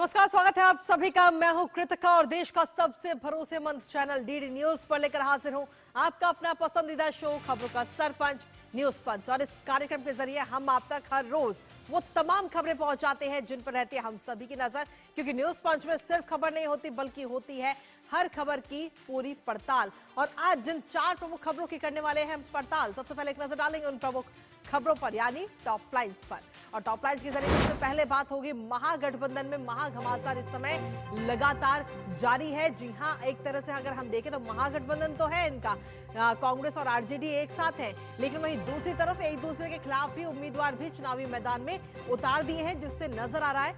नमस्कार, स्वागत है आप सभी का। मैं हूं कृतिका और देश का सबसे भरोसेमंद चैनल डीडी न्यूज पर लेकर हाजिर हूं आपका अपना पसंदीदा शो खबरों का सरपंच न्यूज पंच। और इस कार्यक्रम के जरिए हम आप तक हर रोज वो तमाम खबरें पहुंचाते हैं जिन पर रहती है हम सभी की नजर, क्योंकि न्यूज पंच में सिर्फ खबर नहीं होती बल्कि होती है हर खबर की पूरी पड़ताल। और आज जिन 4 प्रमुख खबरों की करने वाले हैं पड़ताल, सबसे पहले एक नजर डालेंगे उन प्रमुख खबरों पर यानी टॉप लाइन्स पर। और टॉप लाइन्स के जरिए सबसे पहले बात होगी महागठबंधन में महाघमासान इस समय लगातार जारी है। जी हां, एक तरह से अगर हम देखें तो महागठबंधन तो है इनका, कांग्रेस और आरजेडी एक साथ हैं, लेकिन वहीं दूसरी तरफ एक दूसरे के खिलाफ ही उम्मीदवार भी चुनावी मैदान में उतार दिए हैं, जिससे नजर आ रहा है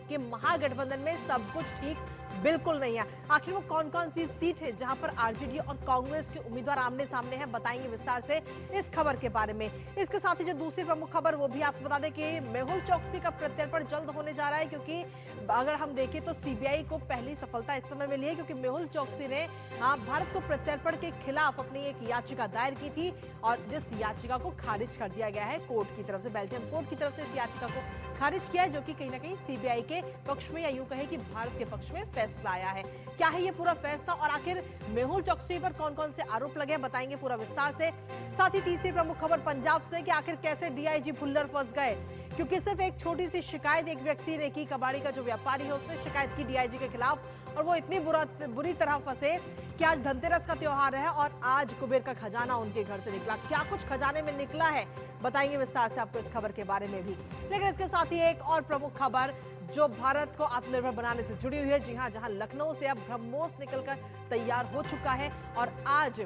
कि महागठबंधन में सब कुछ ठीक बिल्कुल नहीं है। आखिर वो कौन कौन सी सीट है जहां पर आरजेडी और कांग्रेस के उम्मीदवार आमने सामने हैं, बताएंगे विस्तार से इस खबर के बारे में। इसके साथ ही जो दूसरी प्रमुख खबर वो भी आपको बता दें कि मेहुल चौकसी का प्रत्यर्पण जल्द होने जा रहा है, क्योंकि अगर हम देखें तो सीबीआई को पहली सफलता इस समय मिली है, क्योंकि मेहुल चौकसी ने भारत को प्रत्यर्पण के खिलाफ अपनी एक याचिका दायर की थी और जिस याचिका को खारिज कर दिया गया है कोर्ट की तरफ से, बेल्जियम कोर्ट की तरफ से इस याचिका को खारिज किया है, जो कि कहीं ना कहीं सीबीआई के पक्ष में या यूं कहे कि भारत के पक्ष में फैसला आया है। क्या है ये पूरा फैसला और आखिर मेहुल चौकसी पर कौन कौन से आरोप लगे, बताएंगे पूरा विस्तार से। साथ ही तीसरी प्रमुख खबर पंजाब से कि आखिर कैसे डीआईजी भुल्लर फंस गए, क्योंकि सिर्फ एक छोटी सी शिकायत एक व्यक्ति ने की, कबाड़ी का जो व्यापारी है उसने शिकायत की डीआईजी के खिलाफ और वो इतनी बुरी तरह फंसे कि आज धनतेरस का त्योहार है और आज कुबेर का खजाना उनके घर से निकला। क्या कुछ खजाने में निकला है, बताएंगे विस्तार से आपको इस खबर के बारे में भी। लेकिन इसके साथ ही एक और प्रमुख खबर जो भारत को आत्मनिर्भर बनाने से जुड़ी हुई है। जी हां, जहां लखनऊ से अब ब्रह्मोस निकलकर तैयार हो चुका है और आज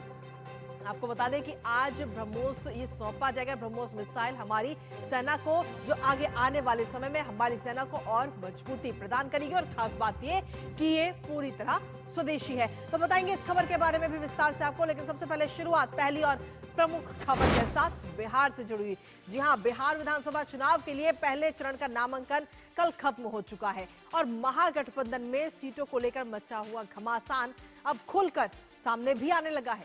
आपको बता दें कि आज ब्रह्मोस ये सौंपा जाएगा। ब्रह्मोस मिसाइल हमारी सेना को जो आगे आने वाले समय में हमारी सेना को और मजबूती प्रदान करेगी और खास बात ये कि ये पूरी तरह स्वदेशी है। तो बताएंगे इस खबर के बारे में भी विस्तार से आपको, लेकिन सबसे पहले शुरुआत पहली और प्रमुख खबर के साथ बिहार से जुड़ी हुई। जी हां, बिहार विधानसभा चुनाव के लिए पहले चरण का नामांकन कल खत्म हो चुका है और महागठबंधन में सीटों को लेकर मचा हुआ घमासान अब खुलकर सामने भी आने लगा है।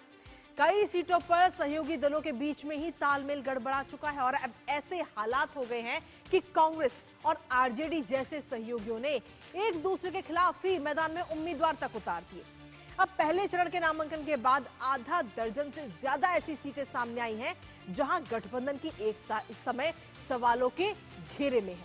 कई सीटों पर सहयोगी दलों के बीच में ही तालमेल गड़बड़ा चुका है और अब ऐसे हालात हो गए हैं कि कांग्रेस और आरजेडी जैसे सहयोगियों ने एक दूसरे के खिलाफ ही मैदान में उम्मीदवार तक उतार दिए। अब पहले चरण के नामांकन के बाद आधा दर्जन से ज्यादा ऐसी सीटें सामने आई हैं जहां गठबंधन की एकता इस समय सवालों के घेरे में है।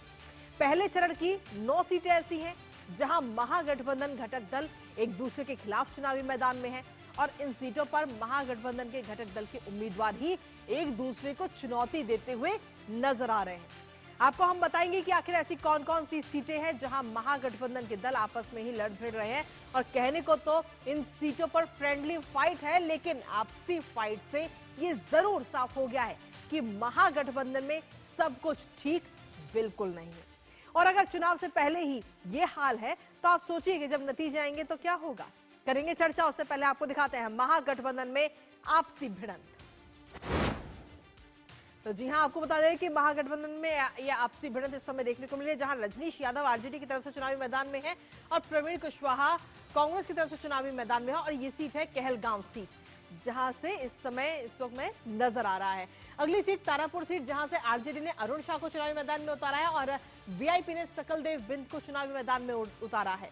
पहले चरण की 9 सीटें ऐसी हैं जहां महागठबंधन घटक दल एक दूसरे के खिलाफ चुनावी मैदान में है और इन सीटों पर महागठबंधन के घटक दल के उम्मीदवार ही एक दूसरे को चुनौती देते हुए नजर आ रहे हैं। आपको हम बताएंगे कि आखिर ऐसी कौन कौन सी सीटें हैं जहां महागठबंधन के दल आपस में ही लड़ भिड़ रहे हैं। और कहने को तो इन सीटों पर फ्रेंडली फाइट है, लेकिन आपसी फाइट से ये जरूर साफ हो गया है कि महागठबंधन में सब कुछ ठीक बिल्कुल नहीं है। और अगर चुनाव से पहले ही ये हाल है तो आप सोचिए कि जब नतीजे आएंगे तो क्या होगा। करेंगे चर्चा, उससे पहले आपको दिखाते हैं महागठबंधन में आपसी भिड़ंत। तो जी हां, आपको बता दें कि महागठबंधन में यह आपसी भिड़ंत इस समय देखने को मिली है, जहां रजनीश यादव आरजेडी की तरफ से चुनावी मैदान में है और प्रवीण कुशवाहा कांग्रेस की तरफ से चुनावी मैदान में है। और ये सीट है कहलगांव सीट, जहां से इस वक्त में नजर आ रहा है। अगली सीट तारापुर सीट, जहां से आरजेडी ने अरुण शाह को चुनावी मैदान में उतारा है और वीआईपी ने सकलदेव बिंद को चुनावी मैदान में उतारा है।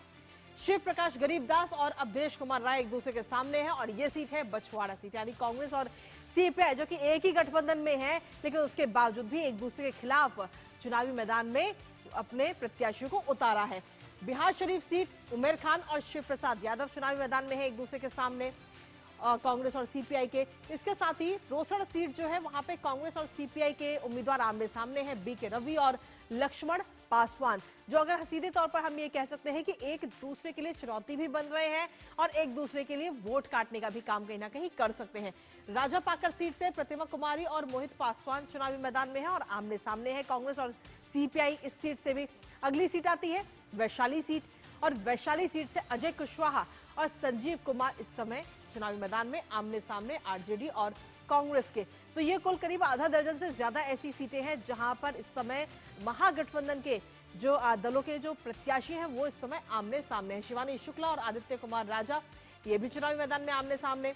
शिव प्रकाश गरीबदास और अवधेश कुमार राय एक दूसरे के सामने हैं और ये सीट है बछवाड़ा सीट, यानी कांग्रेस और सीपीआई जो कि एक ही गठबंधन में है, लेकिन उसके बावजूद भी एक दूसरे के खिलाफ चुनावी मैदान में अपने प्रत्याशियों को उतारा है। बिहार शरीफ सीट उमेर खान और शिव प्रसाद यादव चुनावी मैदान में है एक दूसरे के सामने, कांग्रेस और सीपीआई के। इसके साथ ही रोसड़ सीट जो है वहां पे कांग्रेस और सीपीआई के उम्मीदवार आमने सामने हैं, बीके रवि और लक्ष्मण पासवान, जो अगर सीधे तौर पर हम ये कह सकते हैं कि एक दूसरे के लिए चुनौती भी बन रहे हैं और एक दूसरे के लिए वोट काटने का भी काम कहीं ना कहीं कर सकते हैं। राजापाकर सीट से प्रतिमा कुमारी और मोहित पासवान चुनावी मैदान में है और आमने सामने है कांग्रेस और सीपीआई इस सीट से भी। अगली सीट आती है वैशाली सीट और वैशाली सीट से अजय कुशवाहा और संजीव कुमार इस समय चुनावी मैदान में आमने सामने आरजेडी और कांग्रेस के। तो ये कुल करीब आधा दर्जन से ज्यादा ऐसी सीटें हैं जहां पर इस समय महागठबंधन के जो दलों के जो प्रत्याशी हैं वो इस समय आमने सामने हैं। शिवानी शुक्ला और आदित्य कुमार राजा ये भी चुनावी मैदान में आमने सामने।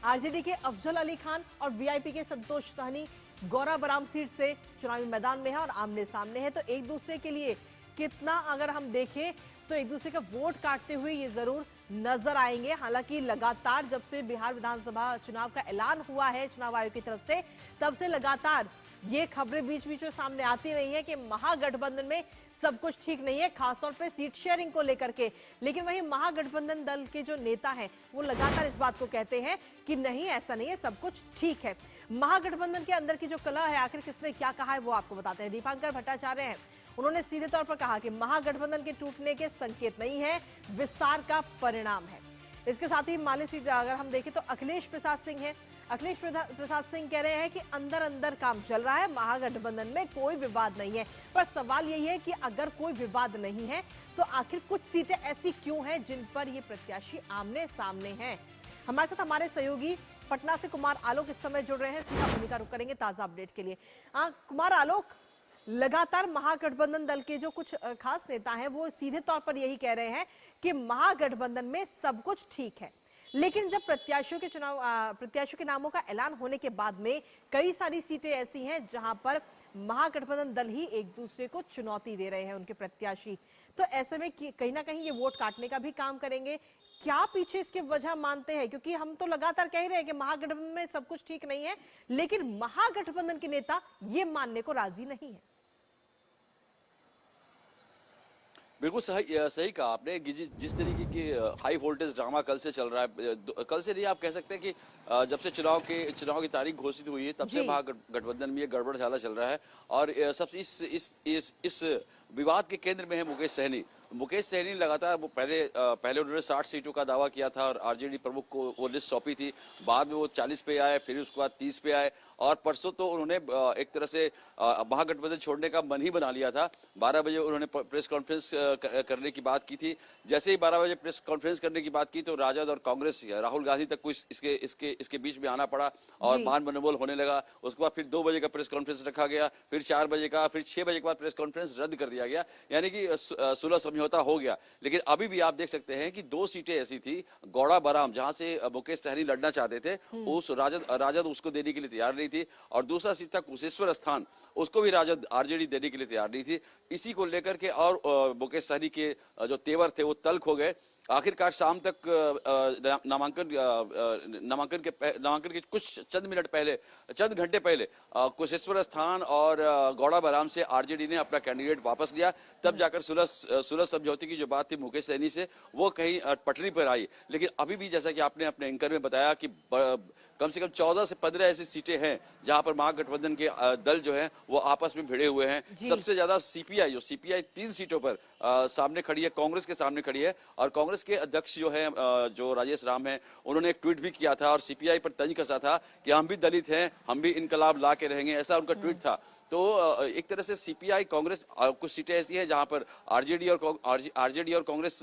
आरजेडी के अफजल अली खान और वीआईपी के संतोष सहनी गौरा बराम सीट से चुनावी मैदान में है और आमने सामने है। तो एक दूसरे के लिए कितना अगर हम देखें तो एक दूसरे का वोट काटते हुए ये जरूर नजर आएंगे। हालांकि लगातार जब से बिहार विधानसभा चुनाव का ऐलान हुआ है चुनाव आयोग की तरफ से, तब से लगातार ये खबरें बीच बीच में सामने आती रही है कि महागठबंधन में सब कुछ ठीक नहीं है, खासतौर पे सीट शेयरिंग को लेकर के। लेकिन वहीं महागठबंधन दल के जो नेता हैं वो लगातार इस बात को कहते हैं कि नहीं, ऐसा नहीं है, सब कुछ ठीक है। महागठबंधन के अंदर की जो कलह है, आखिर किसने क्या कहा है वो आपको बताते हैं। दीपांकर भट्टाचार्य हैं, उन्होंने सीधे तौर पर कहा कि महागठबंधन के टूटने के संकेत नहीं है, विस्तार का परिणाम है। इसके साथ ही माले सीट अगर हम देखें तो अखिलेश प्रसाद सिंह है। अखिलेश प्रसाद सिंह कह रहे हैं कि अंदर अंदर काम चल रहा है, महागठबंधन में कोई विवाद नहीं है। पर सवाल यही है कि अगर कोई विवाद नहीं है तो आखिर कुछ सीटें ऐसी क्यों हैं जिन पर ये प्रत्याशी आमने सामने हैं। हमारे साथ हमारे सहयोगी पटना से कुमार आलोक इस समय जुड़ रहे हैं, सीधा उन्हीं का रुख करेंगे ताजा अपडेट के लिए। कुमार आलोक, लगातार महागठबंधन दल के जो कुछ खास नेता हैं वो सीधे तौर पर यही कह रहे हैं कि महागठबंधन में सब कुछ ठीक है, लेकिन जब प्रत्याशियों के नामों का ऐलान होने के बाद में कई सारी सीटें ऐसी हैं जहां पर महागठबंधन दल ही एक दूसरे को चुनौती दे रहे हैं, उनके प्रत्याशी। तो ऐसे में कहीं ना कहीं ये वोट काटने का भी काम करेंगे। क्या पीछे इसके वजह मानते हैं? क्योंकि हम तो लगातार कह रहे हैं कि महागठबंधन में सब कुछ ठीक नहीं है, लेकिन महागठबंधन के नेता ये मानने को राजी नहीं है। बिल्कुल सही कहा आपने कि जिस तरीके की हाई वोल्टेज ड्रामा कल से चल रहा है, कल से नहीं आप कह सकते कि जब से चुनाव की तारीख घोषित हुई है तब से महागठबंधन में ये गड़बड़ झाला चल रहा है। और सबसे इस विवाद के केंद्र में है मुकेश सहनी लगातार वो पहले उन्होंने 60 सीटों का दावा किया था और आरजेडी प्रमुख को वो लिस्ट सौंपी थी। बाद में वो 40 पे आए, फिर उसके बाद 30 पे आए और परसों तो उन्होंने एक तरह से महागठबंधन छोड़ने का मन ही बना लिया था। 12 बजे उन्होंने प्रेस कॉन्फ्रेंस करने की बात की थी। जैसे ही 12 बजे प्रेस कॉन्फ्रेंस करने की बात की तो राजद और कांग्रेस राहुल गांधी तक को इसके बीच में आना पड़ा और मान मनोबल होने लगा। उसके बाद फिर 2 बजे का प्रेस कॉन्फ्रेंस रखा गया, फिर 4 बजे का, फिर 6 बजे के बाद प्रेस कॉन्फ्रेंस रद्द कर दिया गया, यानी कि सुलह समझौता हो गया। लेकिन अभी भी आप देख सकते हैं कि 2 सीटें ऐसी थी, गौड़ा बराम जहां से मुकेश सहनी लड़ना चाहते थे, उस राजद उसको देने के लिए तैयार नहीं थी, और दूसरा सीट था कुशेश्वर स्थान, उसको भी राजद आरजेडी देने के लिए तैयार नहीं थी। इसी को लेकर के और मुकेश सहनी के जो तेवर थे वो तल्ख हो गए। आखिरकार शाम तक नामांकन के कुछ चंद घंटे पहले कुशेश्वर स्थान और गौड़ा बराम से आरजेडी ने अपना कैंडिडेट वापस लिया। तब जाकर सुलह समझौते की जो बात थी मुकेश सहनी से वो कहीं पटरी पर आई। लेकिन अभी भी जैसा कि आपने अपने एंकर में बताया कि कम से कम 14 से 15 ऐसी सीटें हैं जहां पर महागठबंधन के दल जो हैं वो आपस में भिड़े हुए हैं। सबसे ज्यादा सीपीआई 3 सीटों पर सामने खड़ी है, कांग्रेस के सामने खड़ी है। और कांग्रेस के अध्यक्ष जो है जो राजेश राम है, उन्होंने एक ट्वीट भी किया था और सीपीआई पर तंज कसा था कि हम भी दलित हैं, हम भी इनकलाब ला के रहेंगे, ऐसा उनका ट्वीट था। तो एक तरह से सीपीआई कांग्रेस कुछ सीटें ऐसी हैं जहां पर आरजेडी और कांग्रेस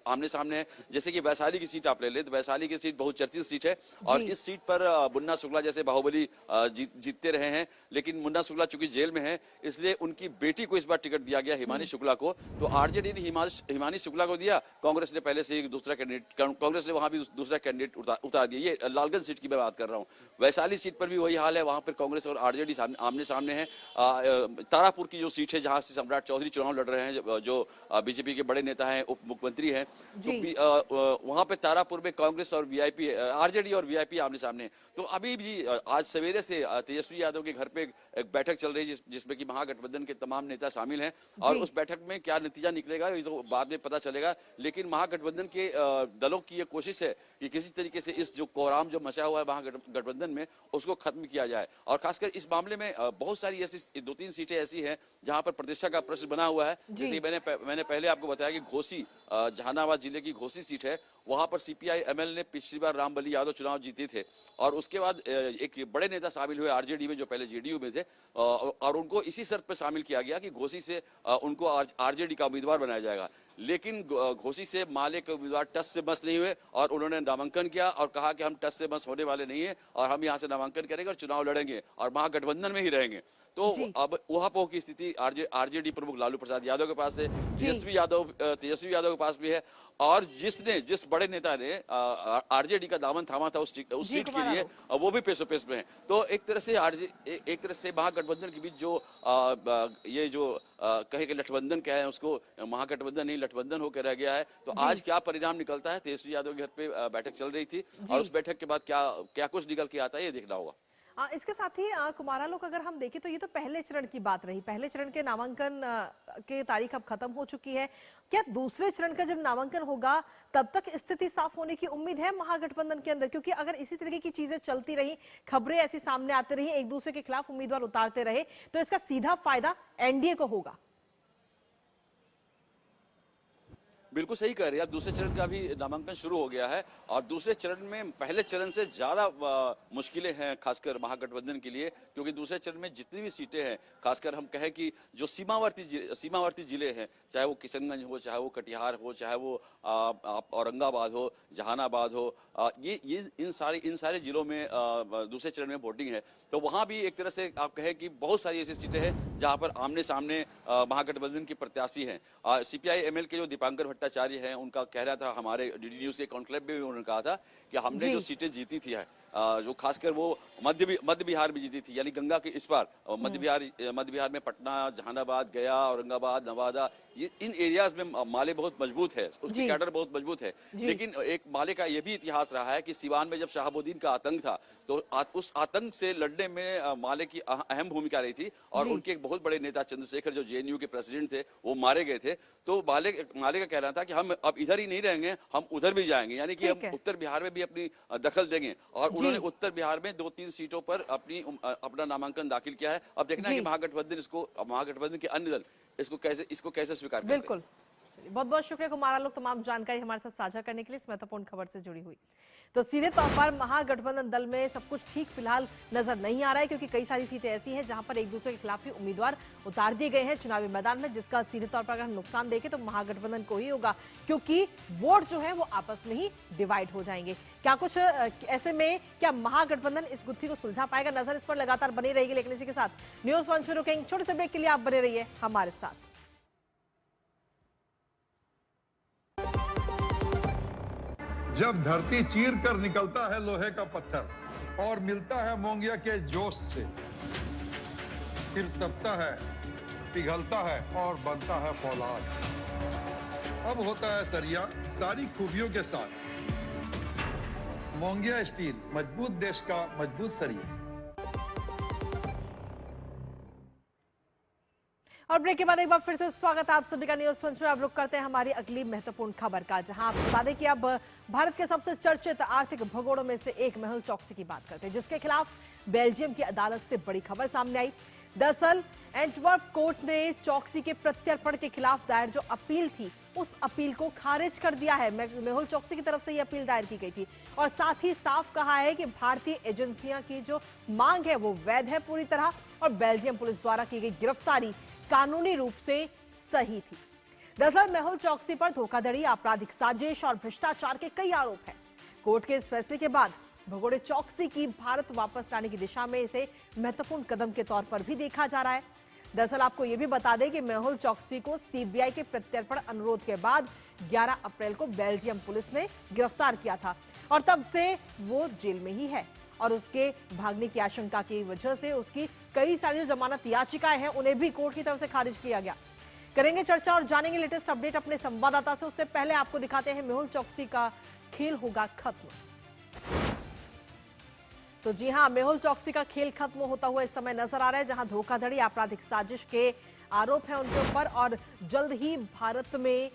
आमने सामने है। जैसे कि वैशाली की सीट आप ले लें तो वैशाली की सीट बहुत चर्चित सीट है और इस सीट पर मुन्ना शुक्ला जैसे बाहुबली जीतते रहे हैं। लेकिन मुन्ना शुक्ला चूंकि जेल में है इसलिए उनकी बेटी को इस बार टिकट दिया गया, हिमानी शुक्ला को। तो आरजेडी ने हिमानी शुक्ला को दिया, कांग्रेस ने पहले से दूसरा कैंडिडेट, कांग्रेस ने वहां भी दूसरा कैंडिडेट उतार दिया। ये लालगंज सीट की मैं बात कर रहा हूँ। वैशाली सीट पर भी वही हाल है, वहां पर कांग्रेस और आरजेडी आमने सामने है। तारापुर की जो सीट है जहां से सम्राट चौधरी चुनाव लड़ रहे हैं, जो बीजेपी के बड़े नेता हैं, उप मुख्यमंत्री हैं, तो वहां पे तारापुर में कांग्रेस और आरजेडी और वीआईपी आमने सामने हैं। तो अभी भी आज सवेरे से तेजस्वी यादव के घर पे एक बैठक चल रही है जिसमें कि महागठबंधन के तमाम नेता शामिल हैं और उस बैठक में क्या नतीजा निकलेगा ये तो बाद में पता चलेगा। लेकिन महागठबंधन के दलों की ये कोशिश है कि किसी तरीके से इस जो कोहराम जो मचा हुआ है महागठबंधन में उसको खत्म किया जाए। और खासकर इस मामले में बहुत सारी ऐसी 2-3 सीटें ऐसी हैं जहां पर प्रतिष्ठा का प्रश्न बना हुआ है। जैसे मैंने पहले आपको बताया कि घोसी, जहानाबाद जिले की घोसी सीट है, वहां पर सीपीआई एमएल ने पिछली बार रामबली यादव चुनाव जीते थे और उसके बाद एक बड़े नेता शामिल हुए आरजेडी में जो पहले जेडीयू में थे और उनको इसी शर्त पर शामिल किया गया कि घोसी से उनको आरजेडी का उम्मीदवार बनाया जाएगा। लेकिन घोसी से माले के उम्मीदवार टस से बस नहीं हुए और उन्होंने नामांकन किया और कहा कि हम टस से बस होने वाले नहीं है और हम यहाँ से नामांकन करेंगे और चुनाव लड़ेंगे और महागठबंधन में ही रहेंगे। तो अब उहापोह की स्थिति आरजेडी प्रमुख लालू प्रसाद यादव के पास है, तेजस्वी यादव के पास भी है, और जिस बड़े नेता ने आरजेडी का दामन थामा था उस सीट के लिए, वो भी पेशो पेश में है। तो एक तरह से महागठबंधन के बीच जो ये जो कहे कि लठबंधन क्या है, उसको महागठबंधन नहीं लठबंधन होकर रह गया है। तो आज क्या परिणाम निकलता है, तेजस्वी यादव के घर पे बैठक चल रही थी और उस बैठक के बाद क्या कुछ निकल के आता है, ये देखना होगा। इसके साथ ही कुमारा लोग अगर हम देखें तो ये तो पहले चरण की बात रही। पहले चरण के नामांकन के तारीख अब खत्म हो चुकी है। क्या दूसरे चरण का जब नामांकन होगा तब तक स्थिति साफ होने की उम्मीद है महागठबंधन के अंदर? क्योंकि अगर इसी तरीके की चीजें चलती रही, खबरें ऐसी सामने आती रही, एक दूसरे के खिलाफ उम्मीदवार उतारते रहे, तो इसका सीधा फायदा एनडीए को होगा। बिल्कुल सही कह रहे हैं। अब दूसरे चरण का भी नामांकन शुरू हो गया है और दूसरे चरण में पहले चरण से ज्यादा मुश्किलें हैं, खासकर महागठबंधन के लिए, क्योंकि दूसरे चरण में जितनी भी सीटें हैं, खासकर हम कहें कि जो सीमावर्ती जिले हैं, चाहे वो किशनगंज हो, चाहे वो कटिहार हो, चाहे वो औरंगाबाद हो, जहानाबाद हो, ये इन सारे जिलों में दूसरे चरण में वोटिंग है। तो वहां भी एक तरह से आप कहें कि बहुत सारी ऐसी सीटें हैं जहां पर आमने सामने महागठबंधन के प्रत्याशी हैं। सीपीआई एमएल के जो दीपांकर भट्टाचार्य हैं, उनका कहना था, हमारे डीडी न्यूज के कॉन्क्लेव में भी उन्होंने कहा था कि हमने जो सीटें जीती थी जो खासकर वो मध्य बिहार में जीती थी, यानी गंगा के इस पार मध्य बिहार में पटना, जहानाबाद, गया, औरंगाबाद, नवादा, ये इन एरियाज में माले बहुत मजबूत है, उसकी कैडर बहुत मजबूत है। लेकिन एक माले का ये भी इतिहास रहा है कि सिवान में जब शहाबुद्दीन का आतंक था तो उस आतंक से लड़ने में माले की अहम भूमिका रही थी और उनके एक बहुत बड़े नेता चंद्रशेखर जो जेएनयू के प्रेसिडेंट थे, वो मारे गए थे। तो माले का कहना था कि हम अब इधर ही नहीं रहेंगे, हम उधर भी जाएंगे, यानी कि हम उत्तर बिहार में भी अपनी दखल देंगे। और उन्होंने उत्तर बिहार में 2-3 सीटों पर अपना नामांकन दाखिल किया है। अब देखना है कि महागठबंधन के अन्य दल इसको कैसे स्वीकार करते हैं। बिल्कुल, बहुत बहुत शुक्रिया कुमारा लोग तमाम जानकारी हमारे साथ साझा करने के लिए, इस महत्वपूर्ण खबर से जुड़ी हुई। तो सीधे तौर पर महागठबंधन दल में सब कुछ ठीक फिलहाल नजर नहीं आ रहा है, क्योंकि कई सारी सीटें ऐसी हैं जहां पर एक दूसरे के खिलाफ ही उम्मीदवार उतार दिए गए हैं चुनावी मैदान में, जिसका सीधे तौर पर अगर हम नुकसान देखें तो महागठबंधन को ही होगा, क्योंकि वोट जो है वो आपस में ही डिवाइड हो जाएंगे। क्या कुछ ऐसे में क्या महागठबंधन इस गुत्थी को सुलझा पाएगा? नजर इस पर लगातार बनी रहेगी। लेकिन इसी के साथ न्यूज पंच में रुकेंगे, छोटे से ब्रेक के लिए आप बने रहिए हमारे साथ। जब धरती चीर कर निकलता है लोहे का पत्थर और मिलता है मोंगिया के जोश से, फिर तपता है, पिघलता है और बनता है फौलाद। अब होता है सरिया सारी खूबियों के साथ। मोंगिया स्टील, मजबूत देश का मजबूत सरिया। और ब्रेक के बाद एक बार फिर से स्वागत है आप सभी का न्यूज पंच में। अब रुक करते हैं हमारी अगली महत्वपूर्ण खबर का, जहां आपको बता दें कि अब भारत के सबसे चर्चित आर्थिक भगोड़ों में से एक मेहुल चोकसी की बात करते हैं, जिसके खिलाफ बेल्जियम की अदालत से बड़ी खबर सामने आई। दरअसल एंटवर्प कोर्ट ने चोकसी के प्रत्यर्पण के खिलाफ दायर जो अपील थी, उस अपील को खारिज कर दिया है। मेहुल चोकसी की तरफ से यह अपील दायर की गई थी और साथ ही साफ कहा है कि भारतीय एजेंसियां की जो मांग है वो वैध है पूरी तरह, और बेल्जियम पुलिस द्वारा की गई गिरफ्तारी कानूनी रूप से सही थी। दरअसल मेहुल चोकसी पर धोखाधड़ी, आपराधिक साजिश और भ्रष्टाचार के कई आरोप हैं। कोर्ट के इस फैसले के बाद भगोड़े चोकसी की भारत वापस लाने की दिशा में इसे महत्वपूर्ण कदम के तौर पर भी देखा जा रहा है। दरअसल आपको यह भी बता दें कि मेहुल चोकसी को सीबीआई के प्रत्यर्पण अनुरोध के बाद 11 अप्रैल को बेल्जियम पुलिस ने गिरफ्तार किया था और तब से वो जेल में ही है, और उसके भागने की आशंका की वजह से उसकी कई सारी जो जमानत याचिकाएं हैं उन्हें भी कोर्ट की तरफ से खारिज किया गया। करेंगे चर्चा और जानेंगे लेटेस्ट अपडेट अपने संवाददाता से। उससे पहले आपको दिखाते हैं मेहुल चोकसी का खेल होगा खत्म। तो जी हां, मेहुल चोकसी का खेल खत्म होता हुआ इस समय नजर आ रहा है, जहां धोखाधड़ी, आपराधिक साजिश के आरोप हैं उनके ऊपर और जल्द ही भारत में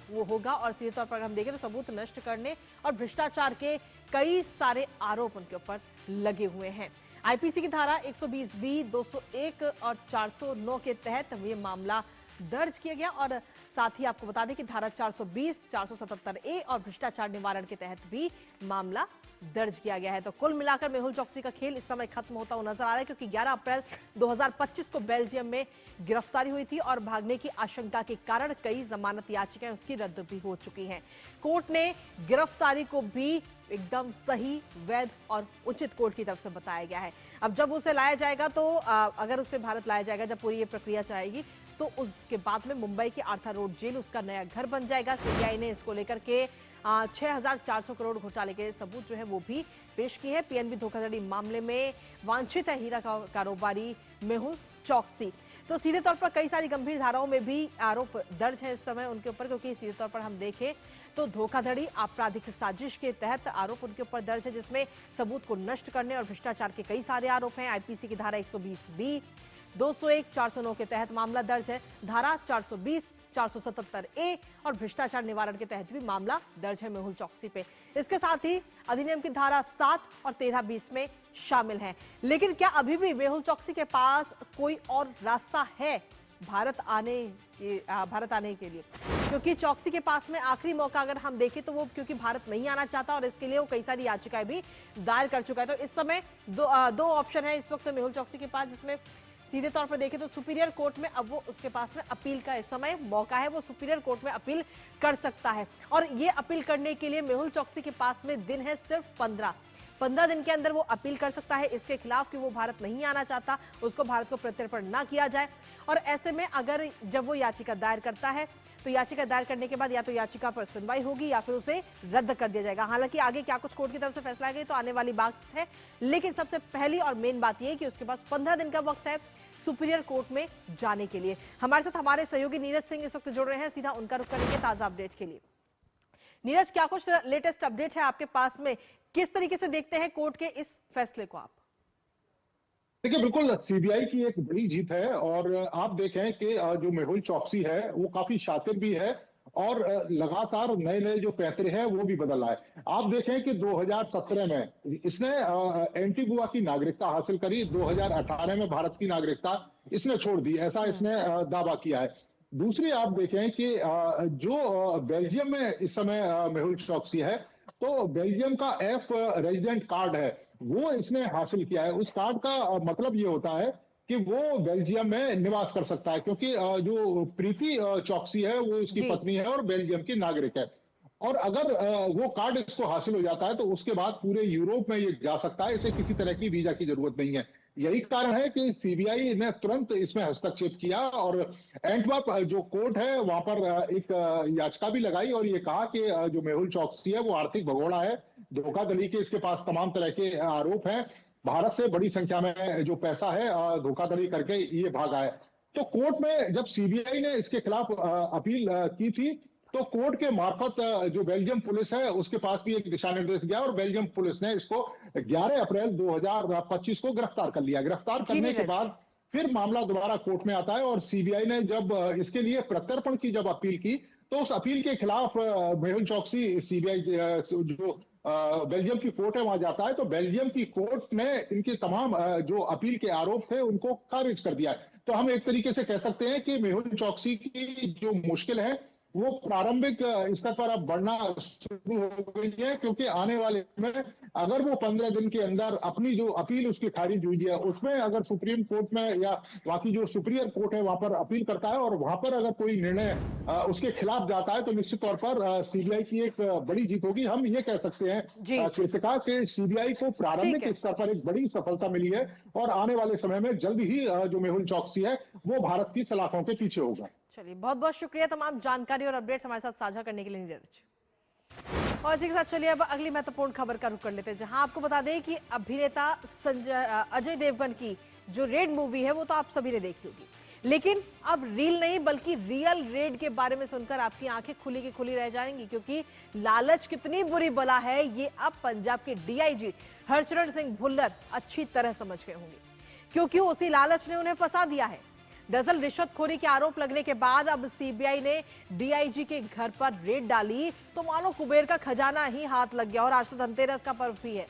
वो होगा। और सीधे तौर पर हम देखें तो सबूत नष्ट करने और भ्रष्टाचार के कई सारे आरोप उनके ऊपर लगे हुए हैं। आईपीसी की धारा 120B, 201 और 409 के तहत ये मामला दर्ज किया गया। और साथ ही आपको बता दें कि धारा 420, 477A और भ्रष्टाचार निवारण के तहत भी मामला दर्ज किया गया है। तो कुल मिलाकर मेहुल चौकसी का खेल इस समय खत्म होता हुआ नजर आ रहा है, क्योंकि 11 अप्रैल 2025 को बेल्जियम में गिरफ्तारी हुई थी और भागने की आशंका के कारण कई जमानत याचिकाएं उसकी रद्द भी हो चुकी हैं। कोर्ट ने गिरफ्तारी को भी एकदम सही, वैध और उचित कोर्ट की तरफ से बताया गया है। अब जब उसे लाया जाएगा तो अगर उसे भारत लाया जाएगा, जब पूरी ये प्रक्रिया जाएगी तो उसके बाद में मुंबई के आर्थर रोड जेल उसका नया घर बन जाएगा। सीबीआई ने इसको लेकर के 6,400 करोड़ घोटाले के सबूत जो है वो भी पेश किए हैं। पीएनबी धोखाधड़ी मामले में वांछित है हीरा कारोबारी मेहुल चौकसी। तो सीधे तौर पर कई सारी गंभीर धाराओं में भी आरोप दर्ज है इस समय उनके ऊपर, क्योंकि सीधे तौर पर हम देखें तो धोखाधड़ी आपराधिक साजिश के तहत आरोप उनके ऊपर दर्ज है, जिसमें सबूत को नष्ट करने और भ्रष्टाचार के कई सारे आरोप हैं। आईपीसी की धारा 120B, 201, 409 के तहत मामला दर्ज है। धारा 420, 477A और भ्रष्टाचार निवारण के तहत भी मामला दर्ज है मेहुल चौकसी पे। इसके साथ ही अधिनियम की धारा 7 और 13-20 में शामिल है। लेकिन क्या अभी भी मेहुल चौकसी के पास कोई और रास्ता है भारत आने के लिए? क्योंकि चौकसी के पास में आखिरी मौका अगर हम देखें तो वो क्योंकि भारत नहीं आना चाहता और इसके लिए वो कई सारी याचिकाएं भी दायर कर चुका है। तो इस समय दो ऑप्शन है इस वक्त मेहुल चौकसी के पास, जिसमें सीधे तौर पर देखें तो सुपीरियर कोर्ट में अब वो उसके पास में अपील का इस समय मौका है, वो सुपीरियर कोर्ट में अपील कर सकता है। और ये अपील करने के लिए मेहुल चौकसी के पास में दिन है सिर्फ 15 दिन के अंदर वो अपील कर सकता है इसके खिलाफ कि वो भारत नहीं आना चाहता, उसको भारत को प्रत्यर्पण ना किया जाए। और ऐसे में अगर जब वो याचिका दायर करता है तो याचिका दायर करने के बाद या तो याचिका पर सुनवाई होगी या फिर उसे रद्द कर दिया जाएगा। हालांकि आगे क्या कुछ कोर्ट की तरफ से फैसला आएगा तो आने वाली बात है, लेकिन सबसे पहली और मेन बात यह है कि उसके पास 15 दिन का वक्त है सुपीरियर कोर्ट में जाने के लिए। हमारे साथ हमारे सहयोगी नीरज सिंह इस वक्त जुड़ रहे हैं, सीधा उनका रुख करेंगे ताजा अपडेट के लिए। नीरज, क्या कुछ लेटेस्ट अपडेट है आपके पास में? किस तरीके से देखते हैं कोर्ट के इस फैसले को आप? देखिए, बिल्कुल सीबीआई की एक बड़ी जीत है और आप देखें कि जो मेहुल चौकसी है वो काफी शातिर भी है और लगातार नए नए जो पैंतरे हैं वो भी बदल रहा है। आप देखें कि 2017 में इसने एंटीगुआ की नागरिकता हासिल करी, 2018 में भारत की नागरिकता इसने छोड़ दी, ऐसा इसने दावा किया है। दूसरी आप देखें कि जो बेल्जियम में इस समय मेहुल चौकसी है, तो बेल्जियम का F रेजिडेंट कार्ड है वो इसने हासिल किया है। उस कार्ड का मतलब ये होता है कि वो बेल्जियम में निवास कर सकता है, क्योंकि जो प्रीति चौकसी है वो उसकी पत्नी है और बेल्जियम की नागरिक है। और अगर वो कार्ड इसको हासिल हो जाता है तो उसके बाद पूरे यूरोप में ये जा सकता है, इसे किसी तरह की वीजा की जरूरत नहीं है। यही कारण है कि सीबीआई ने तुरंत इसमें हस्तक्षेप किया और एंटवर्प जो कोर्ट है वहां पर एक याचिका भी लगाई और ये कहा कि जो मेहुल चौकसी है वो आर्थिक भगोड़ा है, धोखाधड़ी के इसके पास तमाम तरह के आरोप हैं, भारत से बड़ी संख्या में जो पैसा है धोखाधड़ी करके ये भागा है। तो कोर्ट में जब सीबीआई ने इसके खिलाफ अपील की थी तो कोर्ट के मार्फत जो बेल्जियम पुलिस है उसके पास भी एक दिशा निर्देश गया और बेल्जियम पुलिस ने इसको 11 अप्रैल 2025 को गिरफ्तार कर लिया। गिरफ्तार करने के बाद फिर मामला दोबारा कोर्ट में आता है और सीबीआई ने जब इसके लिए प्रत्यर्पण की जब अपील की तो उस अपील के खिलाफ मेहुल चौकसी सीबीआई जो बेल्जियम की कोर्ट है वहां जाता है, तो बेल्जियम की कोर्ट ने इनके तमाम जो अपील के आरोप थे उनको खारिज कर दिया है। तो हम एक तरीके से कह सकते हैं कि मेहुल चौकसी की जो मुश्किल है वो प्रारंभिक स्तर पर अब बढ़ना शुरू हो गई है, क्योंकि आने वाले में अगर वो 15 दिन के अंदर अपनी जो अपील उसकी खारिज हुई है उसमें अगर सुप्रीम कोर्ट में या बाकी जो सुपीरियर कोर्ट है वहां पर अपील करता है और वहां पर अगर कोई निर्णय उसके खिलाफ जाता है तो निश्चित तौर पर सीबीआई की एक बड़ी जीत होगी। हम ये कह सकते हैं कृतिका के सीबीआई को प्रारंभिक स्तर पर एक बड़ी सफलता मिली है और आने वाले समय में जल्द ही जो मेहुल चौकसी है वो भारत की सलाखों के पीछे होगा। चलिए, बहुत बहुत शुक्रिया तमाम जानकारी और अपडेट्स हमारे साथ साझा करने के लिए नीरज। और इसी के साथ चलिए अब अगली महत्वपूर्ण खबर का रुख कर लेते हैं, जहां आपको बता दें कि अभिनेता अजय देवगन की जो रेड मूवी है वो तो आप सभी ने देखी होगी, लेकिन अब रील नहीं बल्कि रियल रेड के बारे में सुनकर आपकी आंखें खुली की खुली रह जाएंगी, क्योंकि लालच कितनी बुरी बला है ये अब पंजाब के डीआईजी हरचरण सिंह भुल्लर अच्छी तरह समझ गए होंगे, क्योंकि उसी लालच ने उन्हें फंसा दिया है। दरअसल रिश्वतखोरी के आरोप लगने के बाद अब सीबीआई ने डीआईजी के घर पर रेड डाली तो मानो कुबेर का खजाना ही हाथ लग गया। और आज तो धनतेरस का पर्व भी है।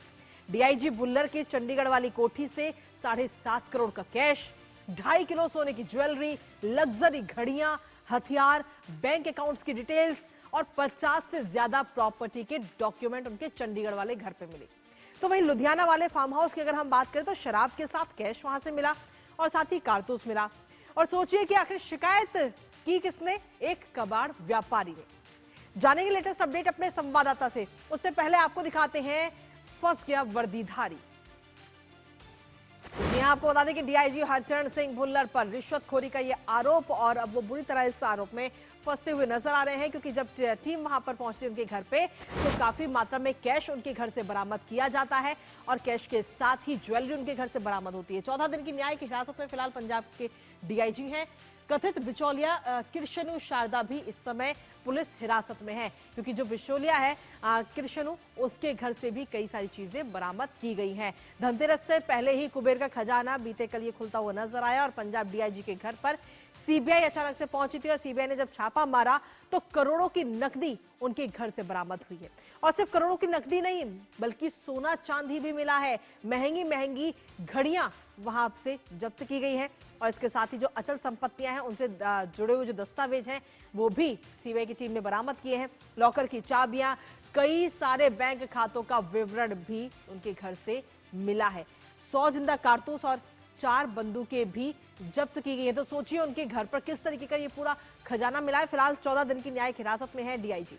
डीआईजी भुल्लर की चंडीगढ़ वाली कोठी से 7.5 करोड़ का कैश, 2.5 किलो सोने की ज्वेलरी, लग्जरी घड़ियां, हथियार, बैंक अकाउंट्स की डिटेल्स और 50 से ज्यादा प्रॉपर्टी के डॉक्यूमेंट उनके चंडीगढ़ वाले घर पे मिले। तो वहीं लुधियाना वाले फार्म हाउस की अगर हम बात करें तो शराब के साथ कैश वहां से मिला और साथ ही कारतूस मिला। और सोचिए कि आखिर शिकायत की किसने? एक कबाड़ व्यापारी ने। जानेंगे लेटेस्ट अपडेट अपने संवाददाता से। उससे पहले आपको दिखाते हैं फंस गया वर्दीधारी। जी हां, आपको बता दें कि डीआईजी हरचरण सिंह भुल्लर पर रिश्वतखोरी का यह आरोप, और अब वो बुरी तरह इस आरोप में फंसते हुए नजर आ रहे हैं, क्योंकि जब टीम वहां पर पहुंचती है उनके घर पे तो काफी मात्रा में कैश उनके घर से बरामद किया जाता है और कैश के साथ ही ज्वेलरी उनके घर से बरामद होती है। 14 दिन की न्यायिक हिरासत में फिलहाल पंजाब के डीआईजी हैं। कथित बिचौलिया कृष्णु शारदा भी इस समय पुलिस हिरासत में है, क्योंकि जो बिचौलिया है कृष्णु, उसके घर से भी कई सारी चीजें बरामद की गई हैं। धनतेरस से पहले ही कुबेर का खजाना बीते कल ये खुलता हुआ नजर आया और पंजाब डीआईजी के घर पर सीबीआई अचानक से पहुंची थी और सीबीआई ने जब छापा मारा तो करोड़ों की नकदी उनके घर से बरामद हुई है। और सिर्फ करोड़ों की नकदी नहीं, बल्कि सोना चांदी भी मिला है। महंगी महंगी घड़ियां वहां से जब्त की गई हैं और इसके साथ ही जो अचल संपत्तियां हैं उनसे जुड़े हुए जो दस्तावेज हैं वो भी सीबीआई की टीम ने बरामद किए हैं। लॉकर की चाबियां, कई सारे बैंक खातों का विवरण भी उनके घर से मिला है। 100 जिंदा कारतूस और 4 बंदूकें भी जब्त की गई है। तो सोचिए उनके घर पर किस तरीके का ये पूरा खजाना मिला है। फिलहाल 14 दिन की न्यायिक हिरासत में है डीआईजी।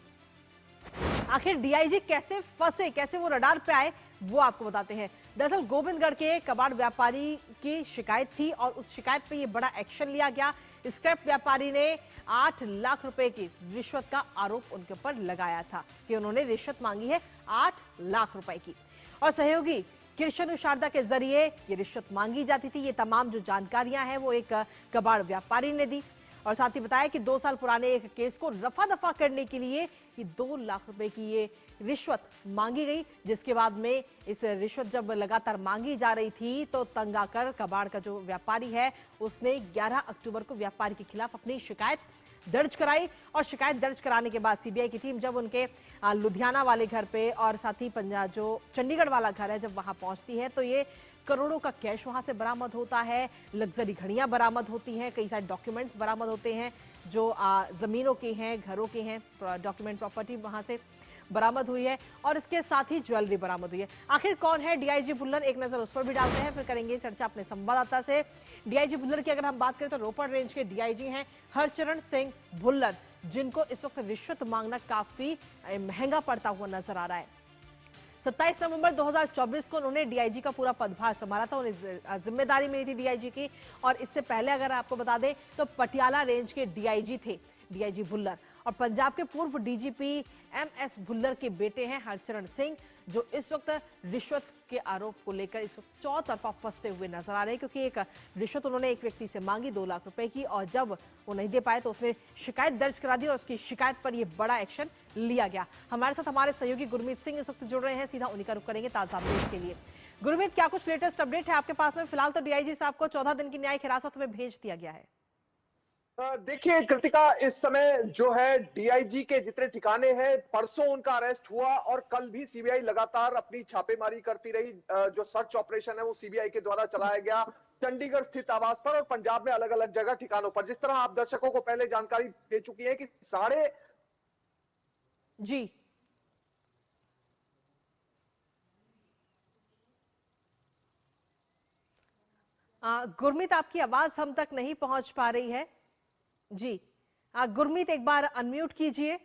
आखिर डीआईजी कैसे फंसे, कैसे वो रडार पे आए, वो आपको बताते हैं। दरअसल गोविंदगढ़ के कबाड़ व्यापारी की शिकायत थी और उस शिकायत पे ये बड़ा एक्शन लिया गया। स्क्रैप व्यापारी ने 8 लाख रुपए की रिश्वत का आरोप उनके ऊपर लगाया था कि उन्होंने रिश्वत मांगी है 8 लाख रुपए की और सहयोगी कृष्णु शारदा के जरिए ये रिश्वत मांगी जाती थी। ये तमाम जो जानकारियां हैं वो एक कबाड़ व्यापारी ने दी और साथ ही बताया कि 2 साल पुराने एक केस को रफा दफा करने के लिए ये 2 लाख रुपए की ये रिश्वत मांगी गई, जिसके बाद में इस रिश्वत जब लगातार मांगी जा रही थी तो तंग आकर कबाड़ का जो व्यापारी है उसने 11 अक्टूबर को व्यापारी के खिलाफ अपनी शिकायत दर्ज कराई और शिकायत दर्ज कराने के बाद सीबीआई की टीम जब उनके लुधियाना वाले घर पे और साथ ही पंजाब जो चंडीगढ़ वाला घर है जब वहां पहुंचती है तो ये करोड़ों का कैश वहां से बरामद होता है, लग्जरी घड़ियां बरामद होती हैं, कई सारे डॉक्यूमेंट्स बरामद होते हैं जो जमीनों के हैं, घरों के हैं, डॉक्यूमेंट प्रॉपर्टी वहां से बरामद हुई है और इसके साथ ही ज्वेलरी बरामद हुई है। आखिर कौन है डीआईजी भुल्लर, एक नजर उस पर भी डालते हैं, फिर करेंगे चर्चा अपने संवाददाता से। डीआईजी भुल्लर की अगर हम बात करें तो रोपड़ रेंज के डीआईजी हैं हरचरण सिंह भुल्लर, जिनको इस वक्त रिश्वत मांगना काफी महंगा पड़ता हुआ नजर आ रहा है। 27 नवंबर 2024 को उन्होंने डीआईजी का पूरा पदभार संभाला था, उन्हें जिम्मेदारी मिली थी डीआईजी की और इससे पहले अगर आपको बता दें तो पटियाला रेंज के डीआईजी थे डीआईजी भुल्लर और पंजाब के पूर्व डीजीपी एमएस भुल्लर के बेटे हैं हरचरण सिंह, जो इस वक्त रिश्वत के आरोप को लेकर इस वक्त चौतरफा फंसते हुए नजर आ रहे हैं, क्योंकि एक रिश्वत उन्होंने एक व्यक्ति से मांगी 2 लाख रुपए की और जब वो नहीं दे पाए तो उसने शिकायत दर्ज करा दी और उसकी शिकायत पर यह बड़ा एक्शन लिया गया। हमारे साथ हमारे सहयोगी गुरमीत सिंह इस वक्त जुड़ रहे हैं, सीधा उन्हीं का रुख करेंगे ताजा अपडेट के लिए। गुरमीत, क्या कुछ लेटेस्ट अपडेट है आपके पास में? फिलहाल तो डीआईजी साहब को 14 दिन की न्यायिक हिरासत में भेज दिया गया है। देखिए कृतिका, इस समय जो है डीआईजी के जितने ठिकाने हैं परसों उनका अरेस्ट हुआ और कल भी सीबीआई लगातार अपनी छापेमारी करती रही। जो सर्च ऑपरेशन है वो सीबीआई के द्वारा चलाया गया चंडीगढ़ स्थित आवास पर और पंजाब में अलग अलग जगह ठिकानों पर। जिस तरह आप दर्शकों को पहले जानकारी दे चुकी है कि जी गुरमीत, आपकी आवाज हम तक नहीं पहुंच पा रही है। जी गुरमीत, एक बार अनम्यूट कीजिए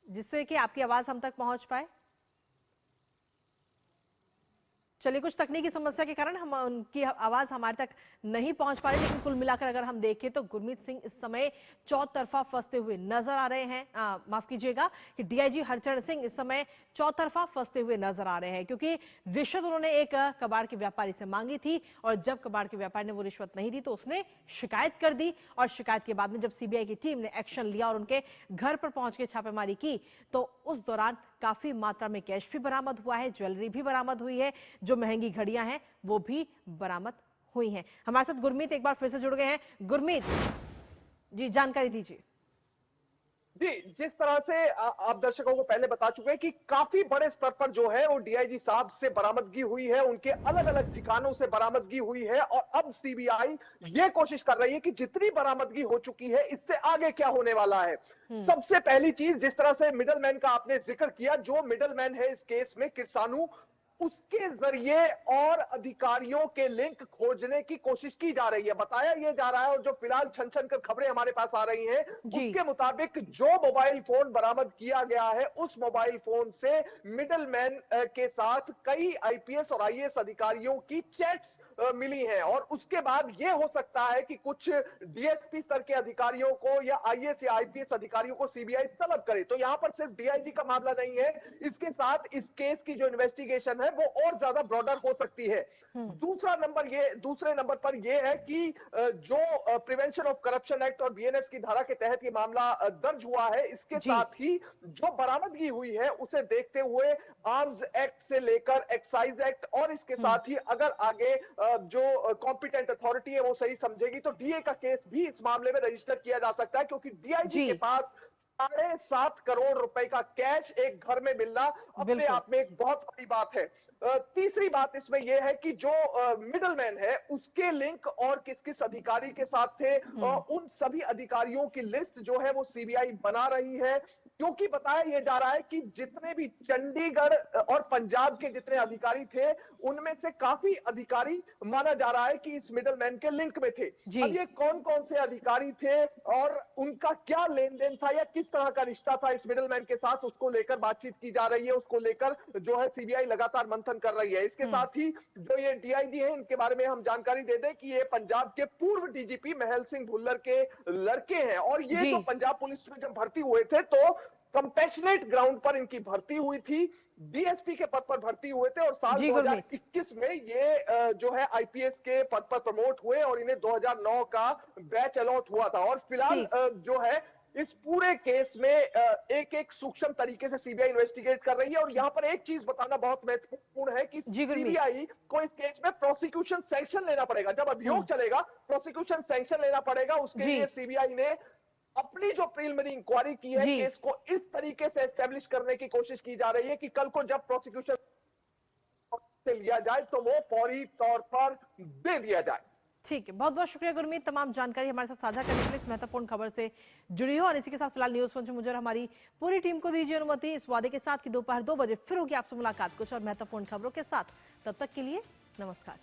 जिससे कि आपकी आवाज हम तक पहुंच पाए। चलिए, कुछ तकनीकी समस्या के कारण हम उनकी आवाज हमारे तक नहीं पहुंच पा रही, लेकिन कुल मिलाकर अगर हम देखें तो गुरमीत सिंह इस समय चौतरफा फंसते हुए नजर आ रहे हैं। माफ कीजिएगा कि डीआईजी हरचरण सिंह इस समय चौतरफा फंसते हुए नजर आ रहे हैं, क्योंकि रिश्वत उन्होंने एक कबाड़ के व्यापारी से मांगी थी और जब कबाड़ के व्यापारी ने वो रिश्वत नहीं दी तो उसने शिकायत कर दी और शिकायत के बाद में जब सीबीआई की टीम ने एक्शन लिया और उनके घर पर पहुंच के छापेमारी की तो उस दौरान काफी मात्रा में कैश भी बरामद हुआ है, ज्वेलरी भी बरामद हुई है, जो महंगी घड़ियां हैं वो भी बरामद हुई हैं। हमारे साथ गुरमीत एक बार फिर से जुड़ गए हैं। गुरमीत जी, जानकारी दीजिए। जी, जिस तरह से आप दर्शकों को पहले बता चुके हैं कि काफी बड़े स्तर पर जो है वो डीआईजी साहब से बरामदगी हुई है, उनके अलग-अलग ठिकानों से बरामदगी हुई है और अब सीबीआई ये कोशिश कर रही है कि जितनी बरामदगी हो चुकी है इससे आगे क्या होने वाला है। सबसे पहली चीज, जिस तरह से मिडलमैन का आपने जिक्र किया, जो मिडलमैन है इस केस में किरसानू, उसके जरिए और अधिकारियों के लिंक खोजने की कोशिश की जा रही है। बताया यह जा रहा है और जो फिलहाल छन छन कर खबरें हमारे पास आ रही हैं, उसके मुताबिक जो मोबाइल फोन बरामद किया गया है उस मोबाइल फोन से मिडलमैन के साथ कई आईपीएस और आईएएस अधिकारियों की चैट्स मिली हैं और उसके बाद यह हो सकता है कि कुछ डीएसपी स्तर के अधिकारियों को या आईएएस या आईपीएस अधिकारियों को सीबीआई तलब करे। तो यहां पर सिर्फ डीआईजी का मामला नहीं है, इसके साथ इस केस की जो इन्वेस्टिगेशन है वो और ज्यादा ब्रॉडर हो सकती है। दूसरे नंबर पर यह है कि जो प्रिवेंशन ऑफ करप्शन एक्ट और बीएनएस की धारा के तहत ये मामला दर्ज हुआ है, इसके साथ ही जो बरामदगी हुई है उसे देखते हुए आर्म्स एक्ट से लेकर एक्साइज एक्ट और इसके साथ ही अगर आगे जो कॉम्पिटेंट अथॉरिटी है वो सही समझेगी तो डीए का केस भी इस मामले में रजिस्टर किया जा सकता है, क्योंकि डीआईजी के पास 7.5 करोड़ रुपए का कैश एक घर में मिलना अपने आप में एक बहुत बड़ी बात है। तीसरी बात इसमें यह है कि जो मिडलमैन है उसके लिंक और किस किस अधिकारी के साथ थे, उन सभी अधिकारियों की लिस्ट जो है वो सीबीआई बना रही है, क्योंकि बताया यह जा रहा है कि जितने भी चंडीगढ़ और पंजाब के जितने अधिकारी थे उनमें से काफी अधिकारी माना जा रहा है कि इस मिडलमैन के लिंक में थे। अब ये कौन कौन से अधिकारी थे और उनका क्या लेन देन था या किस तरह का रिश्ता था इस मिडलमैन के साथ, उसको लेकर बातचीत की जा रही है, उसको लेकर जो है सीबीआई लगातार मंथन कर रही है। इसके साथ ही जो ये डीआईजी है इनके बारे में हम जानकारी दे दें कि ये पंजाब के पूर्व डीजीपी महल सिंह भुल्लर के लड़के हैं और ये जो पंजाब पुलिस में जब भर्ती हुए थे तो कंपैशनेट ग्राउंड पर इनकी भर्ती हुई थी, डीएसपी के पद पर भर्ती हुए थे और साल 2021 में ये जो है आईपीएस के पद पर प्रमोट हुए और इन्हें 2009 का बैच अलॉट हुआ था। और फिलहाल जो है इस पूरे केस में एक एक सूक्ष्म तरीके से सीबीआई इन्वेस्टिगेट कर रही है और यहाँ पर एक चीज बताना बहुत महत्वपूर्ण है कि सीबीआई को इस केस में प्रोसिक्यूशन सैंक्शन लेना पड़ेगा। जब अभियोग चलेगा प्रोसिक्यूशन सैंक्शन लेना पड़ेगा, उसके लिए सीबीआई ने अपनी जो प्रीलिमिनरी इंक्वायरी की है केस को इस तरीके से एस्टेब्लिश करने की कोशिश की जा रही है कि कल को जब प्रोसिक्यूशन से लिया जाए तो वो फौरी तौर पर दे दिया जाए। ठीक है, बहुत बहुत शुक्रिया गुरमीत, तमाम जानकारी हमारे साथ साझा करने के लिए, इस महत्वपूर्ण खबर से जुड़ी हो। और इसी के साथ फिलहाल न्यूज पंच में मुझे और हमारी पूरी टीम को दीजिए अनुमति इस वादे के साथ कि दोपहर 2 बजे फिर होगी आपसे मुलाकात कुछ और महत्वपूर्ण खबरों के साथ। तब तक के लिए नमस्कार।